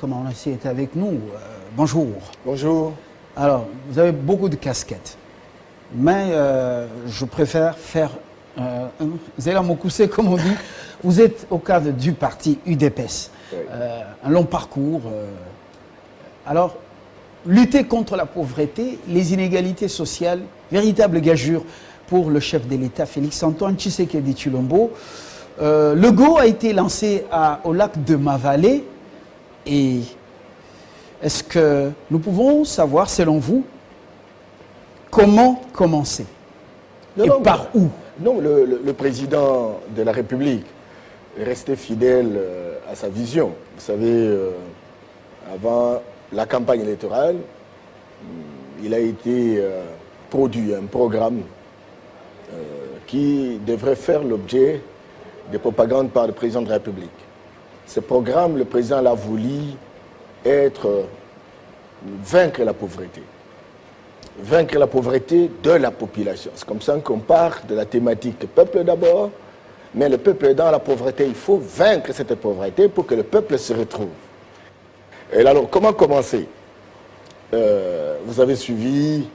Kamaounassi est avec nous. Bonjour. Bonjour. Alors, vous avez beaucoup de casquettes, mais je préfère faire Zéla Mokoussé, comme on dit. Vous êtes au cadre du parti UDPS. Oui. Un long parcours. Alors, lutter contre la pauvreté, les inégalités sociales, véritable gageure pour le chef de l'État, Félix-Antoine Tshisekedi Tshilombo. Le GO a été lancé au lac de Mavale. Et est-ce que nous pouvons savoir, selon vous, comment commencer? Par où? Non, le président de la République est resté fidèle à sa vision. Vous savez, avant la campagne électorale, il a été produit un programme qui devrait faire l'objet de propagande par le président de la République. Ce programme, le président l'a voulu vaincre la pauvreté. Vaincre la pauvreté de la population. C'est comme ça qu'on part de la thématique du peuple d'abord, mais le peuple est dans la pauvreté. Il faut vaincre cette pauvreté pour que le peuple se retrouve. Et alors, comment commencer? Vous avez suivi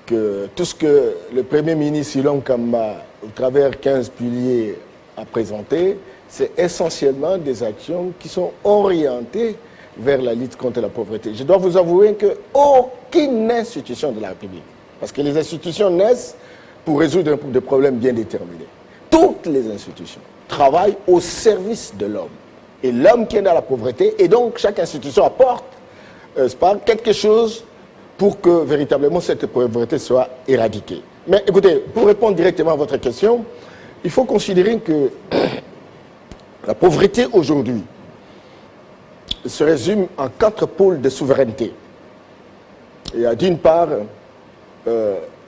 que tout ce que le Premier ministre Ilon Kamba, au travers 15 piliers, a présenté, c'est essentiellement des actions qui sont orientées vers la lutte contre la pauvreté. Je dois vous avouer qu'aucune institution de la République, parce que les institutions naissent pour résoudre des problèmes bien déterminés. Toutes les institutions travaillent au service de l'homme. Et l'homme qui est dans la pauvreté, et donc chaque institution apporte quelque chose pour que véritablement cette pauvreté soit éradiquée. Mais écoutez, pour répondre directement à votre question, il faut considérer que la pauvreté aujourd'hui se résume en 4 pôles de souveraineté. Il y a d'une part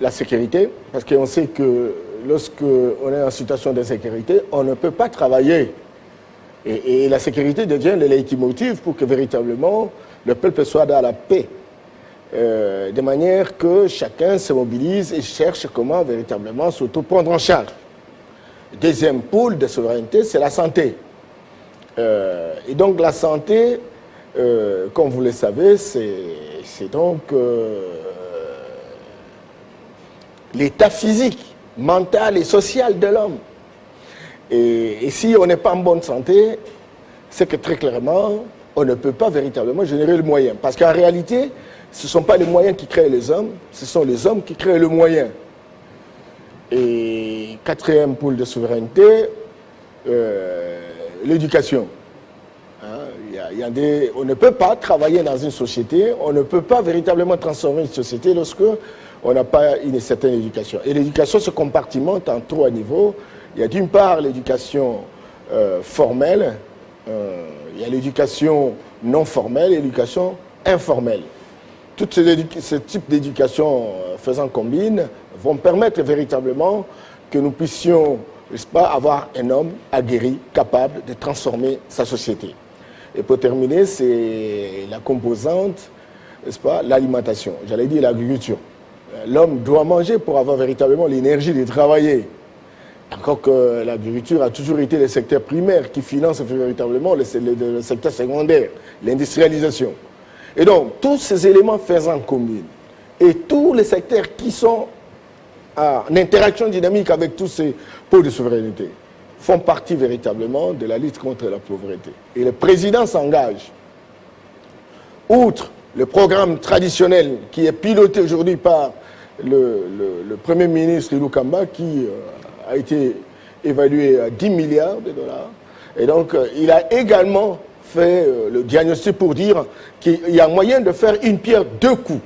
la sécurité, parce qu'on sait que lorsqu'on est en situation d'insécurité, on ne peut pas travailler. Et la sécurité devient le leitmotiv pour que véritablement le peuple soit dans la paix. De manière que chacun se mobilise et cherche comment véritablement s'auto-prendre en charge. Deuxième pôle de souveraineté, c'est la santé. Et donc la santé, comme vous le savez, c'est donc l'état physique, mental et social de l'homme. Et si on n'est pas en bonne santé, c'est que très clairement, on ne peut pas véritablement générer le moyen. Parce qu'en réalité, ce ne sont pas les moyens qui créent les hommes, ce sont les hommes qui créent le moyen. Et 4e pôle de souveraineté, l'éducation. On ne peut pas travailler dans une société, on ne peut pas véritablement transformer une société lorsque on n'a pas une certaine éducation. Et l'éducation se compartimente en 3 niveaux. Il y a d'une part l'éducation formelle, il y a l'éducation non formelle et l'éducation informelle. Tous ces types d'éducation faisant combine vont permettre véritablement que nous puissions, n'est-ce pas, avoir un homme aguerri, capable de transformer sa société. Et pour terminer, c'est la composante, n'est-ce pas, l'alimentation. J'allais dire l'agriculture. L'homme doit manger pour avoir véritablement l'énergie de travailler. Encore que l'agriculture a toujours été le secteur primaire qui finance véritablement le secteur secondaire, l'industrialisation. Et donc, tous ces éléments faisant commune et tous les secteurs qui sont en interaction dynamique avec tous ces pôles de souveraineté font partie véritablement de la lutte contre la pauvreté. Et le président s'engage, outre le programme traditionnel qui est piloté aujourd'hui par le Premier ministre Ilou Kamba, qui a été évalué à 10 milliards de dollars. Et donc, il a également fait le diagnostic pour dire qu'il y a moyen de faire une pierre 2 coups.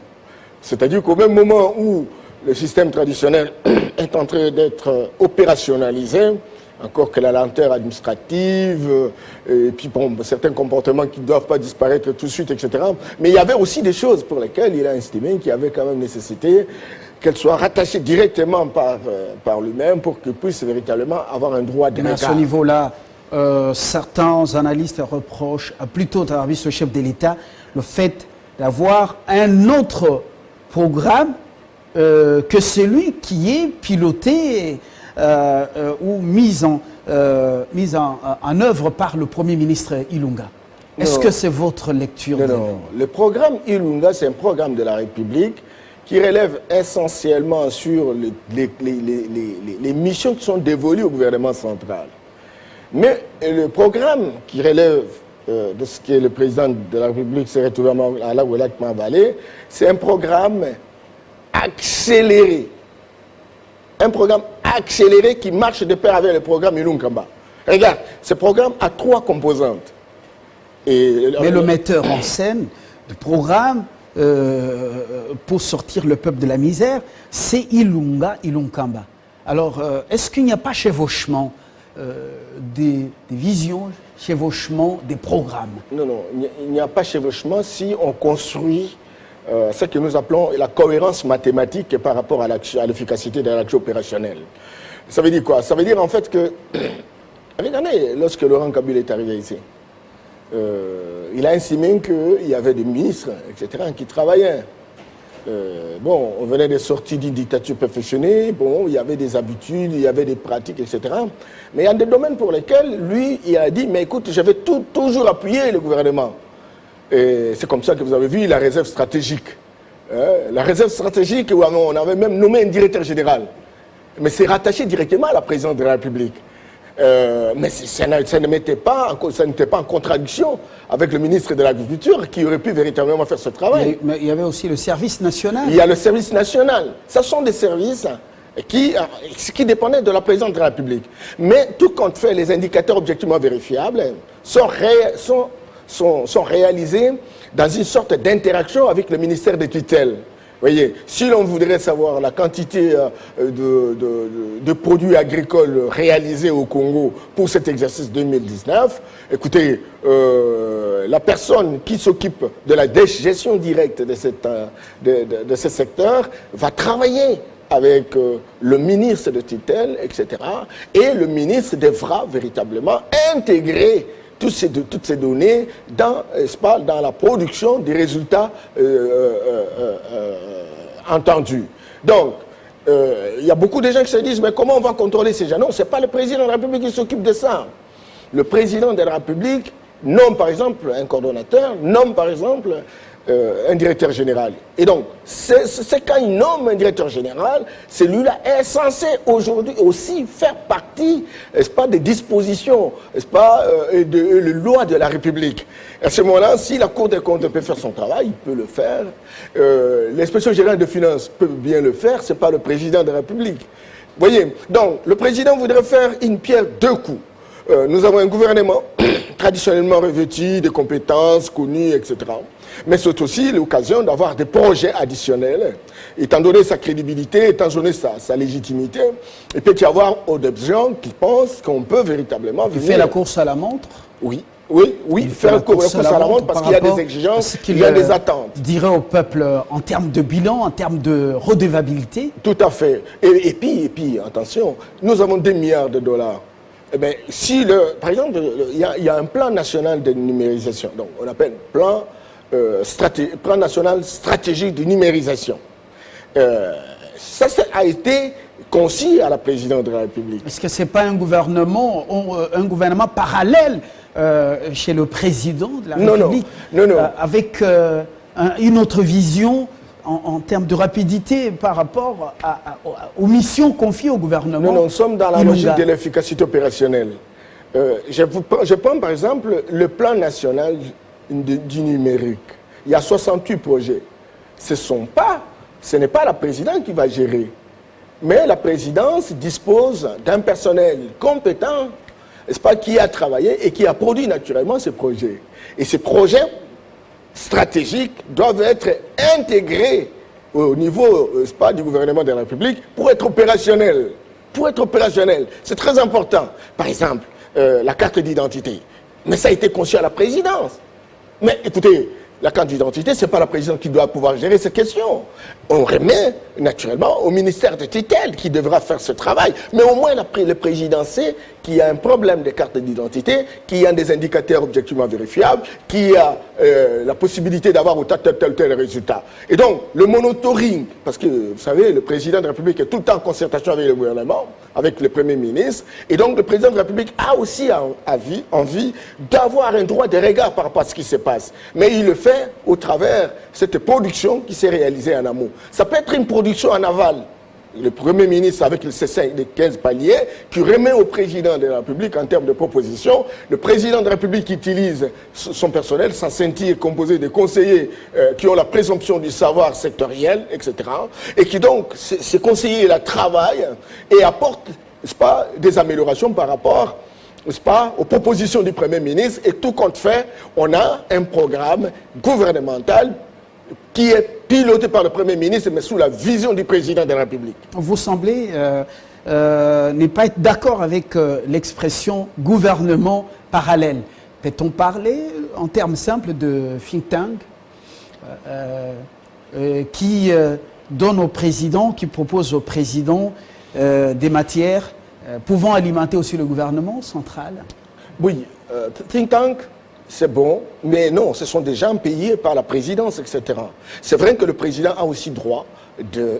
C'est-à-dire qu'au même moment où le système traditionnel est en train d'être opérationnalisé, encore que la lenteur administrative, et puis bon, certains comportements qui ne doivent pas disparaître tout de suite, etc. Mais il y avait aussi des choses pour lesquelles il a estimé qu'il y avait quand même nécessité qu'elles soient rattachées directement par lui-même pour qu'il puisse véritablement avoir un droit de regard. Mais à ce niveau-là, certains analystes reprochent plutôt à ce chef de l'État le fait d'avoir un autre programme que celui qui est piloté ou mise en œuvre par le Premier ministre Ilunga. Est-ce que c'est votre lecture? Non. Le programme Ilunga, c'est un programme de la République qui relève essentiellement sur les missions qui sont dévolues au gouvernement central. Mais le programme qui relève de ce que le président de la République s'est retrouvé à la Ouelak-Mavalé, c'est un programme accéléré. Un programme accéléré qui marche de pair avec le programme Ilunkamba. Regarde, ce programme a 3 composantes. Mais le metteur en scène du programme pour sortir le peuple de la misère, c'est Ilunga, Ilunkamba. Alors, est-ce qu'il n'y a pas chevauchement des visions, chevauchement des programmes? Non, il n'y a pas chevauchement si on construit ce que nous appelons la cohérence mathématique par rapport à l'efficacité de l'action opérationnelle. Ça veut dire quoi? Ça veut dire en fait que, regardez, lorsque Laurent Kabila est arrivé ici, il a estimé qu'il y avait des ministres, etc., qui travaillaient. On venait de sortir d'une dictature perfectionnée, il y avait des habitudes, il y avait des pratiques, etc. Mais il y a des domaines pour lesquels, lui, il a dit, mais écoute, je vais toujours appuyer le gouvernement. Et c'est comme ça que vous avez vu la réserve stratégique. La réserve stratégique, où on avait même nommé un directeur général. Mais c'est rattaché directement à la présidence de la République. Mais ça n'était pas en contradiction avec le ministre de l'Agriculture qui aurait pu véritablement faire ce travail. Mais il y avait aussi le service national. Il y a le service national. Ce sont des services qui dépendaient de la présidence de la République. Mais tout compte fait, les indicateurs objectivement vérifiables sont réalisés dans une sorte d'interaction avec le ministère des tutelles. Voyez, si l'on voudrait savoir la quantité de produits agricoles réalisés au Congo pour cet exercice 2019, écoutez, la personne qui s'occupe de la gestion directe de ce secteur va travailler avec le ministre de tutelle, etc. Et le ministre devra véritablement intégrer toutes ces données dans la production des résultats entendus. Donc, il y a beaucoup de gens qui se disent, mais comment on va contrôler ces gens? Non, ce n'est pas le président de la République qui s'occupe de ça. Le président de la République nomme par exemple un coordonnateur, nomme par exemple un directeur général. Et donc, c'est quand il nomme un directeur général, celui-là est censé aujourd'hui aussi faire partie, n'est-ce pas, des dispositions, n'est-ce pas, de lois de la République. À ce moment-là, si la Cour des comptes peut faire son travail, il peut le faire. L'inspection générale de finances peut bien le faire, ce n'est pas le président de la République. Vous voyez, donc, le président voudrait faire une pierre deux coups. Nous avons un gouvernement traditionnellement revêtu de compétences connues, etc. Mais c'est aussi l'occasion d'avoir des projets additionnels, étant donné sa crédibilité, étant donné sa légitimité. Il peut y avoir d'autres gens qui pensent qu'on peut véritablement venir... Il fait la course à la montre? Oui, faire la course à la montre parce qu'il y a des exigences, il y a des attentes. Dirait au peuple en termes de bilan, en termes de redevabilité? Tout à fait. Et puis, attention, nous avons des milliards de dollars. Eh bien, par exemple, il y a un plan national de numérisation. Donc, on appelle plan national stratégique de numérisation. Ça a été conçu à la présidence de la République. Est-ce que ce n'est pas un gouvernement parallèle chez le président de la République? Non. Avec une autre vision en termes de rapidité par rapport aux missions confiées au gouvernement? Non, nous sommes dans la logique de l'efficacité opérationnelle. Je prends par exemple le plan national du numérique. Il y a 68 projets. Ce n'est pas la présidence qui va gérer. Mais la présidence dispose d'un personnel compétent, n'est-ce pas, qui a travaillé et qui a produit naturellement ces projets. Et ces projets stratégiques doivent être intégrés au niveau, n'est-ce pas, du gouvernement de la République pour être opérationnels. C'est très important. Par exemple, la carte d'identité. Mais ça a été conçu à la présidence. Mais écoutez, la carte d'identité, ce n'est pas la présidence qui doit pouvoir gérer ces questions. On remet naturellement au ministère de tutelle qui devra faire ce travail. Mais au moins, le président sait qu'il y a un problème de carte d'identité, qu'il y a des indicateurs objectivement vérifiables, qu'il y a la possibilité d'avoir tel résultat. Et donc, le monitoring, parce que, vous savez, le président de la République est tout le temps en concertation avec le gouvernement, avec le Premier ministre, et donc le président de la République a aussi envie d'avoir un droit de regard par rapport à ce qui se passe. Mais il le fait au travers de cette production qui s'est réalisée en amont. Ça peut être une production en aval. Le Premier ministre, avec les 15 paliers, qui remet au président de la République en termes de propositions. Le président de la République utilise son personnel, sa ceinture composée de conseillers qui ont la présomption du savoir sectoriel, etc. Et qui donc, ces conseillers-là travaillent et apportent, n'est-ce pas, des améliorations par rapport, n'est-ce pas, aux propositions du Premier ministre. Et tout compte fait, on a un programme gouvernemental qui est piloté par le Premier ministre, mais sous la vision du président de la République. Vous semblez ne pas être d'accord avec l'expression gouvernement parallèle. Peut-on parler en termes simples de think tank qui donne au président, qui propose au président des matières pouvant alimenter aussi le gouvernement central? Oui, think tank, c'est bon, mais non, ce sont des gens payés par la présidence, etc. C'est vrai que le président a aussi droit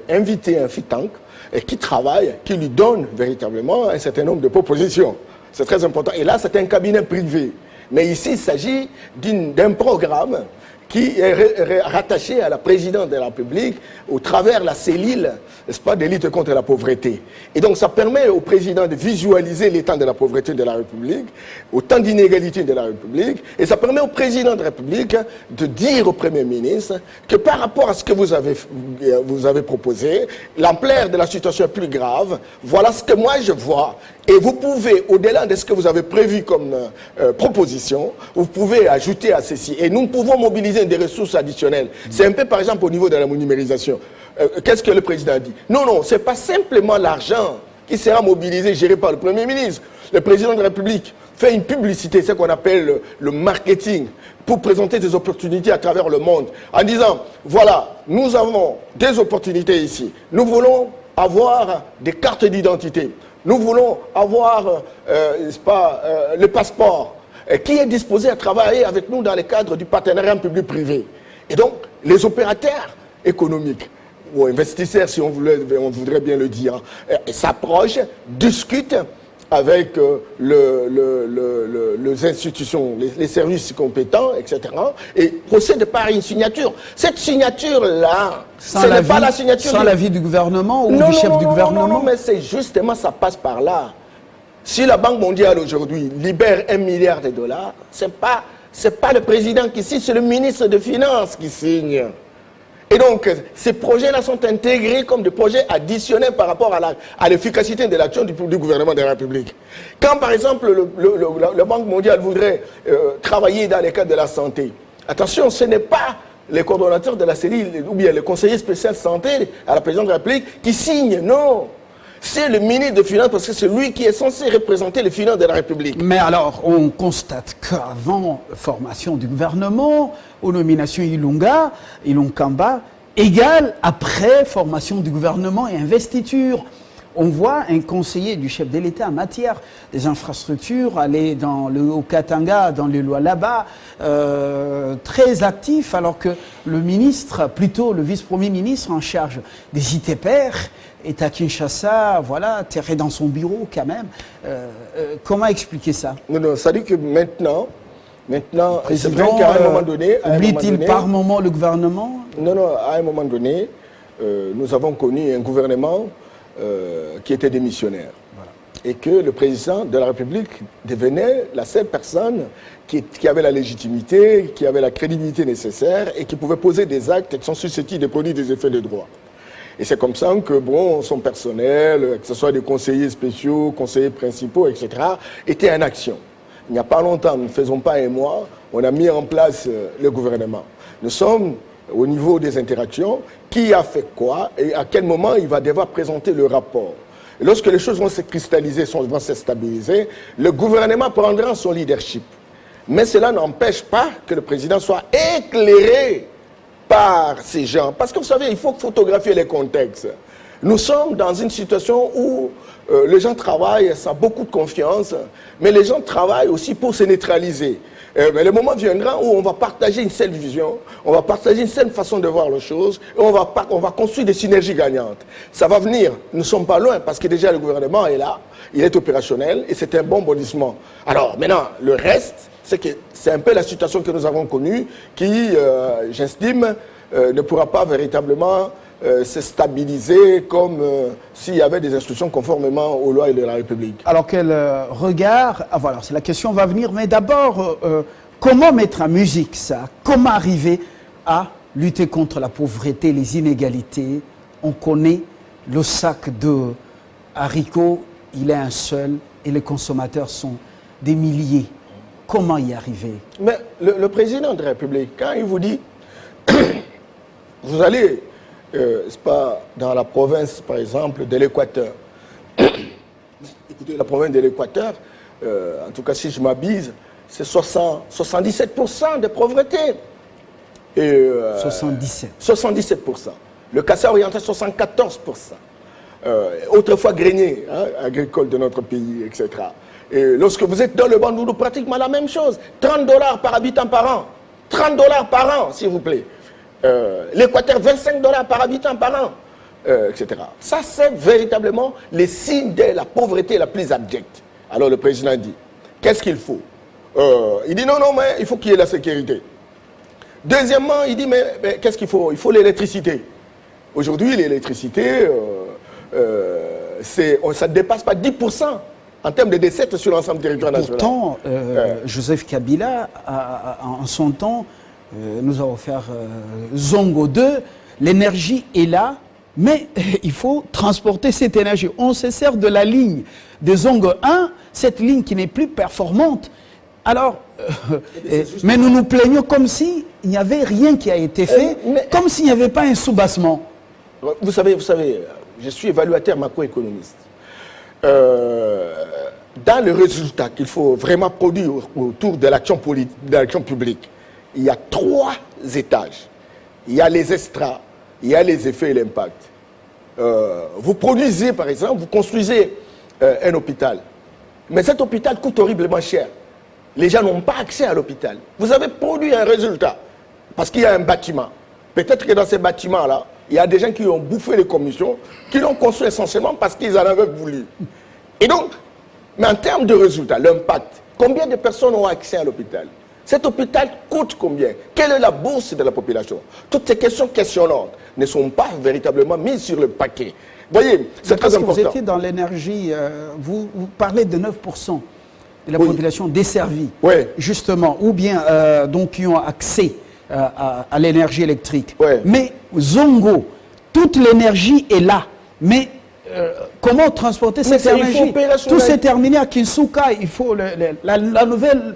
d'inviter un think tank qui travaille, qui lui donne véritablement un certain nombre de propositions. C'est très important. Et là, c'est un cabinet privé. Mais ici, il s'agit d'un programme qui est rattaché à la présidence de la République au travers de la cellule, n'est-ce pas, de lutte contre la pauvreté. Et donc ça permet au président de visualiser l'état de la pauvreté de la République, autant d'inégalités de la République, et ça permet au président de la République de dire au Premier ministre que par rapport à ce que vous avez proposé, l'ampleur de la situation est plus grave, voilà ce que moi je vois. Et vous pouvez, au-delà de ce que vous avez prévu comme proposition, vous pouvez ajouter à ceci. Et nous pouvons mobiliser des ressources additionnelles. C'est un peu, par exemple, au niveau de la numérisation. Qu'est-ce que le président a dit? Non, non, ce n'est pas simplement l'argent qui sera mobilisé, géré par le Premier ministre. Le président de la République fait une publicité, ce qu'on appelle le marketing, pour présenter des opportunités à travers le monde, en disant, voilà, nous avons des opportunités ici. Nous voulons avoir des cartes d'identité. Nous voulons avoir, n'est-ce pas, le passeport qui est disposé à travailler avec nous dans le cadre du partenariat public-privé. Et donc, les opérateurs économiques, ou investisseurs, si on voudrait bien le dire, s'approchent, discutent avec les institutions, les services compétents, etc., et procèdent par une signature. Cette signature-là, ce n'est pas la signature... Sans l'avis du gouvernement ou du chef du gouvernement? Non, mais c'est justement, ça passe par là. Si la Banque mondiale aujourd'hui libère $1 milliard, c'est pas le président qui signe, c'est le ministre des Finances qui signe. Et donc, ces projets-là sont intégrés comme des projets additionnels par rapport à l'efficacité de l'action du gouvernement de la République. Quand, par exemple, la Banque mondiale voudrait travailler dans les cadres de la santé, attention, ce n'est pas les coordonnateurs de la cellule ou bien les conseillers spéciaux santé à la présidence de la République qui signent, non. C'est le ministre des Finances parce que c'est lui qui est censé représenter les finances de la République. Mais alors, on constate qu'avant formation du gouvernement, aux nominations Ilunkamba, égale après formation du gouvernement et investiture. On voit un conseiller du chef de l'État en matière des infrastructures aller dans le Haut-Katanga, dans les lois là-bas, très actif, alors que le ministre, plutôt le vice-premier ministre en charge des ITPR, est à Kinshasa, voilà, terré dans son bureau quand même. Comment expliquer ça? Non, ça dit que maintenant, c'est vrai qu'à un moment donné... Oublie-t-il par moment le gouvernement? Non, à un moment donné, nous avons connu un gouvernement qui était démissionnaire. Voilà. Et que le président de la République devenait la seule personne qui avait la légitimité, qui avait la crédibilité nécessaire et qui pouvait poser des actes qui sont susceptibles de produire des effets de droit. Et c'est comme ça que, bon, son personnel, que ce soit des conseillers spéciaux, conseillers principaux, etc., était en action. Il n'y a pas longtemps, nous ne faisons pas un mois, on a mis en place le gouvernement. Nous sommes au niveau des interactions, qui a fait quoi et à quel moment il va devoir présenter le rapport. Et lorsque les choses vont se cristalliser, vont se stabiliser, le gouvernement prendra son leadership. Mais cela n'empêche pas que le président soit éclairé par ces gens. Parce que vous savez, il faut photographier les contextes. Nous sommes dans une situation où les gens travaillent, ça a beaucoup de confiance, mais les gens travaillent aussi pour se neutraliser. Mais le moment viendra où on va partager une seule vision, on va partager une seule façon de voir les choses, et on va construire des synergies gagnantes. Ça va venir, nous ne sommes pas loin, parce que déjà le gouvernement est là, il est opérationnel, et c'est un bon bondissement. Alors maintenant, le reste, c'est un peu la situation que nous avons connue, qui, j'estime, ne pourra pas véritablement se stabiliser comme s'il y avait des instructions conformément aux lois de la République. Alors quel regard, voilà, c'est la question va venir, mais d'abord, comment mettre en musique ça? Comment arriver à lutter contre la pauvreté, les inégalités? On connaît le sac de haricots, il est un seul, et les consommateurs sont des milliers. Comment y arriver? Mais le président de la République, quand il vous dit, vous allez, c'est pas dans la province, par exemple, de l'Équateur. Écoutez, la province de l'Équateur, en tout cas si je m'abuse, c'est 77% de pauvreté. Et, 77. 77%. Le Kassai oriental, 74%. Autrefois grenier agricole de notre pays, etc. Et lorsque vous êtes dans le Bandundu, pratiquement la même chose. 30 $ par habitant par an. 30 $ par an, s'il vous plaît. L'Équateur, 25 $ par habitant par an, etc. Ça, c'est véritablement les signes de la pauvreté la plus abjecte. Alors le président dit, qu'est-ce qu'il faut? Il dit non, mais il faut qu'il y ait la sécurité. Deuxièmement, il dit, mais qu'est-ce qu'il faut? Il faut l'électricité. Aujourd'hui, l'électricité, ça ne dépasse pas 10% en termes de décès sur l'ensemble du territoire national. Pourtant, Joseph Kabila, en son temps, nous avons fait Zongo 2, l'énergie est là, mais il faut transporter cette énergie. On se sert de la ligne de Zongo 1, cette ligne qui n'est plus performante. Alors, mais nous nous plaignons comme s'il n'y avait rien qui a été fait, comme s'il n'y avait pas un soubassement. Vous savez, je suis évaluateur macroéconomiste. Dans le résultat qu'il faut vraiment produire autour de l'action publique, il y a 3 étages. Il y a les extras, il y a les effets et l'impact. Vous produisez, par exemple, vous construisez un hôpital. Mais cet hôpital coûte horriblement cher. Les gens n'ont pas accès à l'hôpital. Vous avez produit un résultat parce qu'il y a un bâtiment. Peut-être que dans ces bâtiments-là, il y a des gens qui ont bouffé les commissions, qui l'ont construit essentiellement parce qu'ils en avaient voulu. Et donc, mais en termes de résultats, l'impact, combien de personnes ont accès à l'hôpital? Cet hôpital coûte combien? Quelle est la bourse de la population? Toutes ces questions questionnantes ne sont pas véritablement mises sur le paquet. Vous voyez, c'est très important. Vous étiez dans l'énergie, vous parlez de 9% de la population desservie, justement, ou bien donc qui ont accès à l'énergie électrique. Mais Zongo, toute l'énergie est là. Mais comment transporter cette énergie? Tout s'est terminé à Kinsuka. Il faut la nouvelle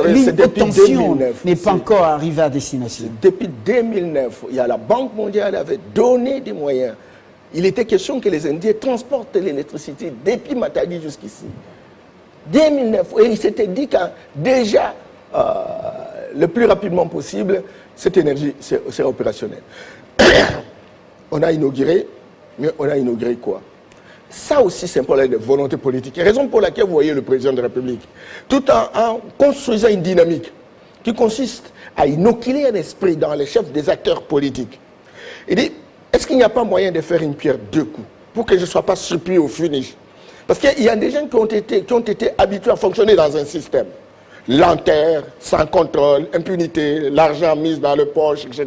ligne de tension n'est pas encore arrivée à destination. Depuis 2009, il y a la Banque mondiale avait donné des moyens. Il était question que les Indiens transportent l'électricité depuis Matadi jusqu'ici. 2009, et il s'était dit que déjà, le plus rapidement possible, cette énergie serait opérationnelle. On a inauguré, mais on a inauguré quoi? Ça aussi, c'est un problème de volonté politique. Et raison pour laquelle vous voyez le président de la République, tout en construisant une dynamique qui consiste à inoculer un esprit dans les chefs des acteurs politiques. Il dit, est-ce qu'il n'y a pas moyen de faire une pierre deux coups pour que je ne sois pas surpris au finish? Parce qu'il y a des gens qui ont été habitués à fonctionner dans un système. Lenteur, sans contrôle, impunité, l'argent mis dans le poche, etc.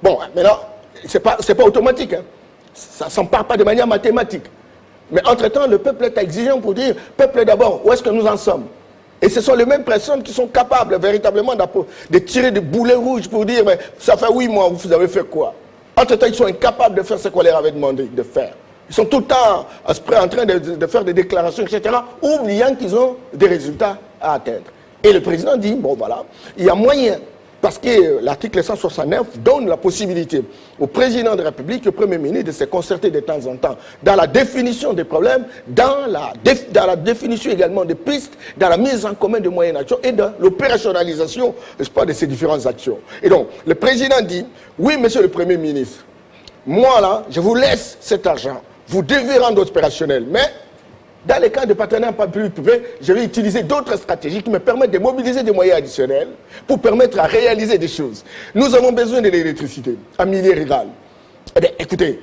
Bon, maintenant, ce n'est pas automatique. Hein. Ça ne s'empare pas de manière mathématique. Mais entre-temps, le peuple est exigeant pour dire, peuple d'abord, où est-ce que nous en sommes? Et ce sont les mêmes personnes qui sont capables véritablement de tirer des boulets rouges pour dire, mais ça fait 8 mois, vous avez fait quoi? Entre-temps, ils sont incapables de faire ce qu'on leur avait demandé de faire. Ils sont tout le temps en train de faire des déclarations, etc., oubliant qu'ils ont des résultats à atteindre. Et le président dit, bon voilà, il y a moyen, parce que l'article 169 donne la possibilité au président de la République, au Premier ministre, de se concerter de temps en temps dans la définition des problèmes, dans la définition également des pistes, dans la mise en commun de moyens d'actions et dans l'opérationnalisation, n'est-ce pas, de ces différentes actions. Et donc, le président dit, oui, monsieur le Premier ministre, moi là, je vous laisse cet argent, vous devez rendre opérationnel. Mais dans les cas de partenariat public-privé, je vais utiliser d'autres stratégies qui me permettent de mobiliser des moyens additionnels pour permettre à réaliser des choses. Nous avons besoin de l'électricité en milieu rural. Eh bien, écoutez,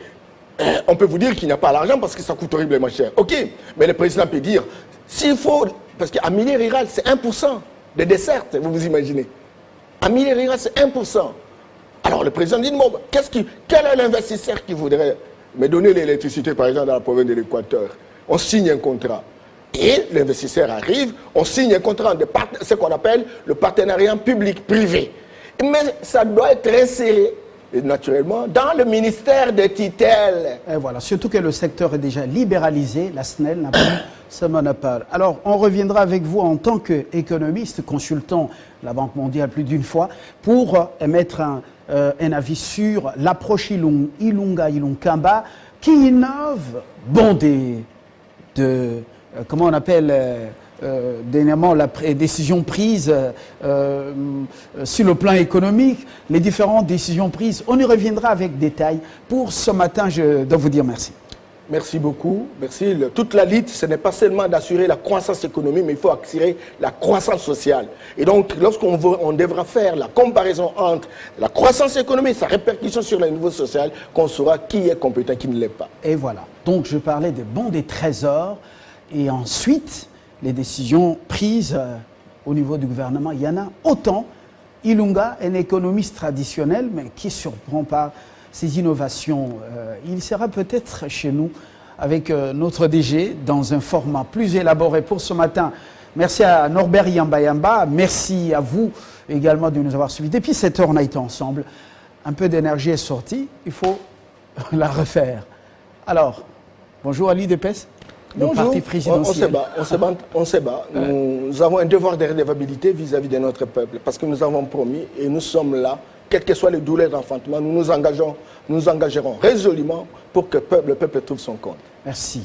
on peut vous dire qu'il n'y a pas l'argent parce que ça coûte horriblement cher. Ok, mais le président peut dire, s'il faut, parce qu'en milieu rural, c'est 1% de desserte, vous vous imaginez. En milieu rural, c'est 1%. Alors le président dit, bon, quel est l'investisseur qui voudrait me donner l'électricité, par exemple, dans la province de l'Équateur? On signe un contrat. Et l'investisseur arrive, on signe un contrat de ce qu'on appelle le partenariat public-privé. Mais ça doit être inséré, naturellement, dans le ministère des tutelles. Et voilà, surtout que le secteur est déjà libéralisé, la SNEL n'a plus ce monopole. Alors, on reviendra avec vous en tant qu'économiste, consultant la Banque mondiale plus d'une fois, pour émettre un avis sur l'approche Ilunga-Ilunkamba qui innove, bon, comment on appelle dernièrement la décision prise sur le plan économique, les différentes décisions prises. On y reviendra avec détail. Pour ce matin, je dois vous dire merci. Merci beaucoup. Merci. Toute la lutte, ce n'est pas seulement d'assurer la croissance économique, mais il faut assurer la croissance sociale. Et donc, on devra faire la comparaison entre la croissance économique et sa répercussion sur le niveau social, qu'on saura qui est compétent, qui ne l'est pas. Et voilà. Donc, je parlais des bons des trésors et ensuite, les décisions prises au niveau du gouvernement. Il y en a autant. Ilunga, un économiste traditionnel, mais qui surprend par ces innovations. Il sera peut-être chez nous avec notre DG dans un format plus élaboré pour ce matin. Merci à Norbert Yamba. Merci à vous également de nous avoir suivis. Depuis 7 heures, on a été ensemble. Un peu d'énergie est sortie. Il faut la refaire. Alors, bonjour Ali Depes. Bonjour. Parti présidentiel. On se bat. Nous avons un devoir de redevabilité vis-à-vis de notre peuple parce que nous avons promis et nous sommes là. Quelles que soient les douleurs d'enfantement, nous nous engagerons résolument pour que le peuple trouve son compte. Merci.